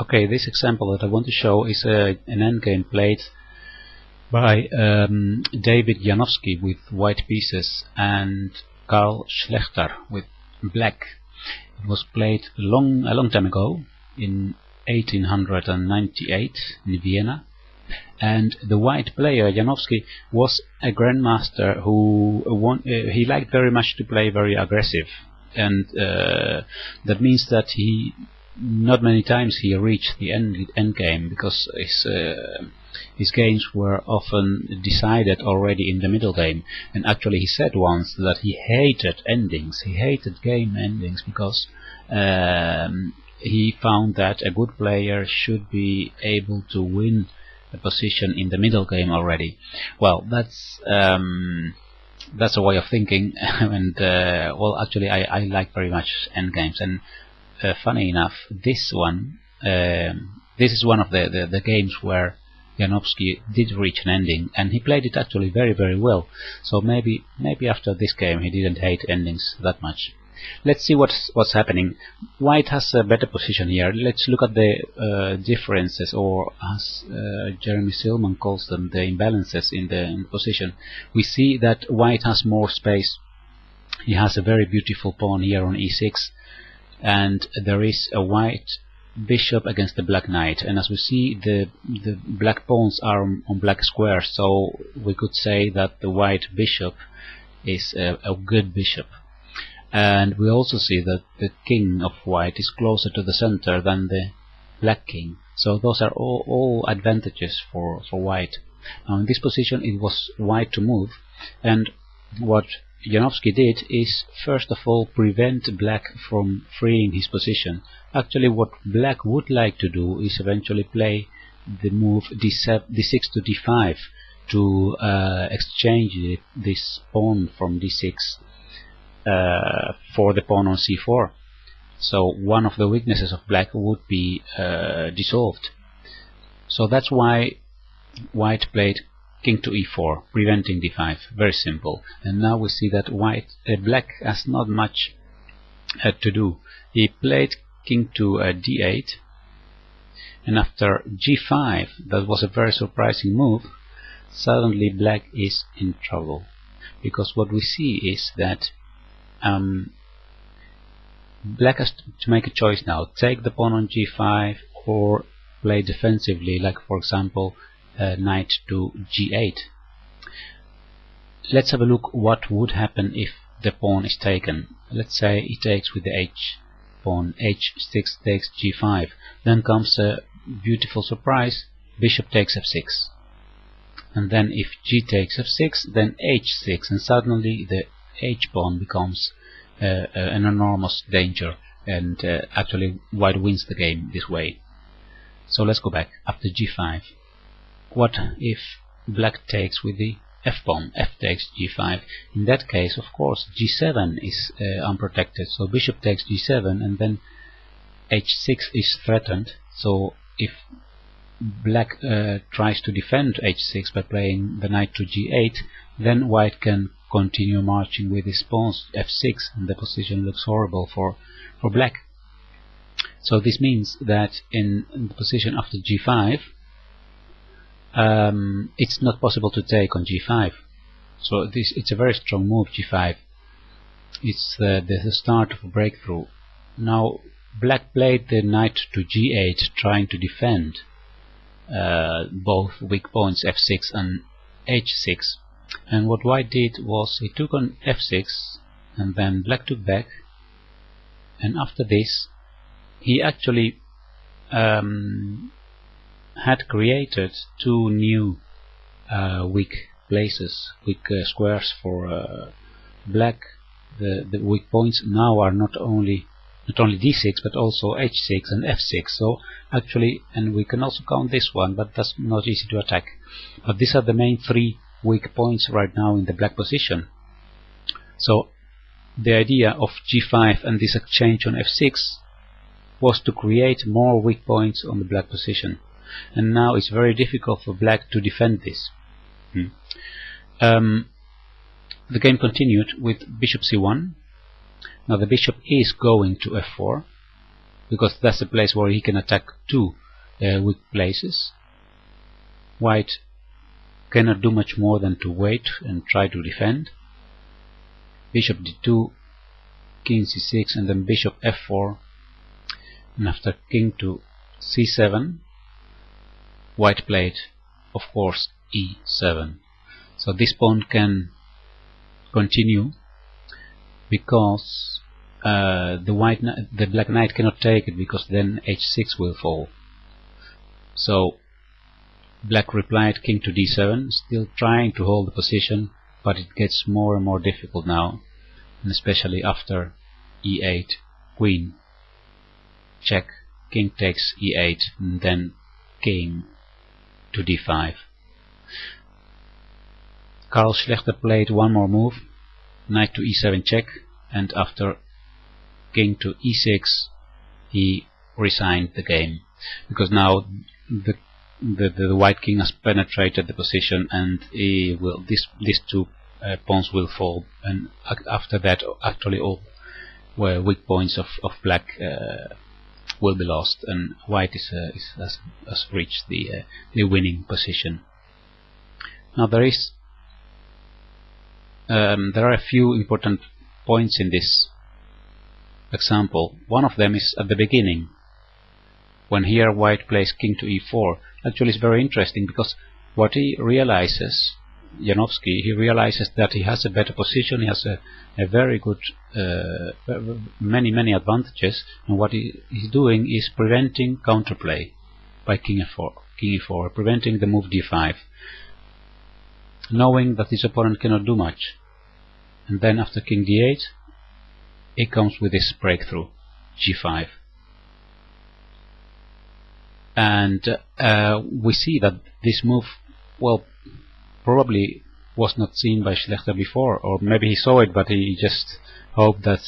Okay, this example that I want to show is an endgame played by David Janovsky with white pieces and Carl Schlechter with black. It was played a long time ago, in 1898 in Vienna, and the white player Janovsky was a grandmaster who he liked very much to play very aggressive, and that means that not many times he reached the end game, because his games were often decided already in the middle game. And actually he said once that he hated endings, he hated game endings, because he found that a good player should be able to win a position in the middle game already. Well, that's a way of thinking, and well, actually I like very much endgames. And funny enough, this is one of the games where Janovsky did reach an ending, and he played it actually very well. So maybe after this game he didn't hate endings that much. Let's see what's happening. White has a better position here. Let's look at the differences, or as Jeremy Silman calls them, the imbalances in the position. We see that white has more space. He has a very beautiful pawn here on e6, and there is a white bishop against the black knight, and as we see, the black pawns are on black squares, so we could say that the white bishop is a good bishop. And we also see that the king of white is closer to the center than the black king, so those are all advantages for white. Now in this position it was white to move, and what Janovsky did is first of all prevent black from freeing his position. Actually what black would like to do is eventually play the move d6 to d5 to exchange this pawn from d6 for the pawn on c4. So one of the weaknesses of black would be dissolved. So that's why white played king to e4, preventing d5. Very simple. And now we see that black has not much to do. He played king to d8, and after g5, that was a very surprising move. Suddenly black is in trouble, because what we see is that black has to make a choice now: take the pawn on g5 or play defensively, like for example knight to g8. Let's have a look what would happen if the pawn is taken. Let's say he takes with the h pawn, h6 takes g5. Then comes a beautiful surprise: bishop takes f6. And then if g takes f6, then h6, and suddenly the h pawn becomes an enormous danger, and actually white wins the game this way. So let's go back. After g5, what if black takes with the f pawn? F takes g5. In that case, of course, g7 is unprotected, so bishop takes g7, and then h6 is threatened. So if black tries to defend h6 by playing the knight to g8, then white can continue marching with his pawns f6, and the position looks horrible for black. So this means that in the position after g5, it's not possible to take on g5. So it's a very strong move, g5. It's the start of a breakthrough. Now black played the knight to g8, trying to defend both weak points f6 and h6. And what white did was he took on f6, and then black took back, and after this he actually had created two new weak places, weak squares for black. The weak points now are not only d6 but also h6 and f6. So actually, and we can also count this one, but that's not easy to attack. But these are the main three weak points right now in the black position. So the idea of g5 and this exchange on f6 was to create more weak points on the black position, and now it's very difficult for black to defend this. The game continued with bishop c1. Now the bishop is going to f4. because that's the place where he can attack two weak places. White cannot do much more than to wait and try to defend. Bishop d2, king c6, and then bishop f4, and after king to c7, white played, of course, e7. So this pawn can continue because the black knight cannot take it, because then h6 will fall. So black replied king to d7, still trying to hold the position, but it gets more and more difficult now, and especially after e8, queen check, king takes e8, and then king to d5. Karl Schlechter played one more move, knight to e7 check, and after king to e6 he resigned the game, because now the white king has penetrated the position, and these two pawns will fall, and after that actually all weak points of black will be lost, and white has reached the winning position. Now there are a few important points in this example. One of them is at the beginning, when here white plays king to e4. Actually it's very interesting, because what he realizes, Janovsky, he realizes that he has a better position, he has a very good many advantages, and what he's doing is preventing counterplay by king e4, preventing the move d5, knowing that his opponent cannot do much. And then after king d8 he comes with this breakthrough, g5. And we see that this move, well, probably was not seen by Schlechter before, or maybe he saw it but he just hoped that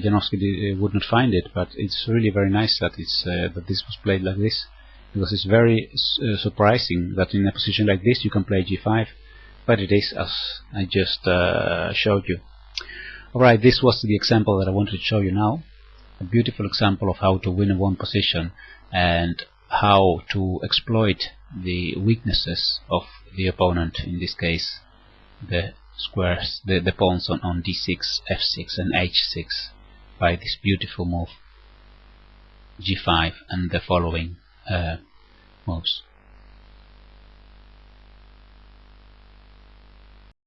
Janovsky would not find it. But it's really very nice that that this was played like this, because it's very surprising that in a position like this you can play g5, but it is as I just showed you. Alright, this was the example that I wanted to show you now, a beautiful example of how to win a one position and how to exploit the weaknesses of the opponent, in this case the squares, the pawns on d6, f6 and h6, by this beautiful move g5 and the following moves.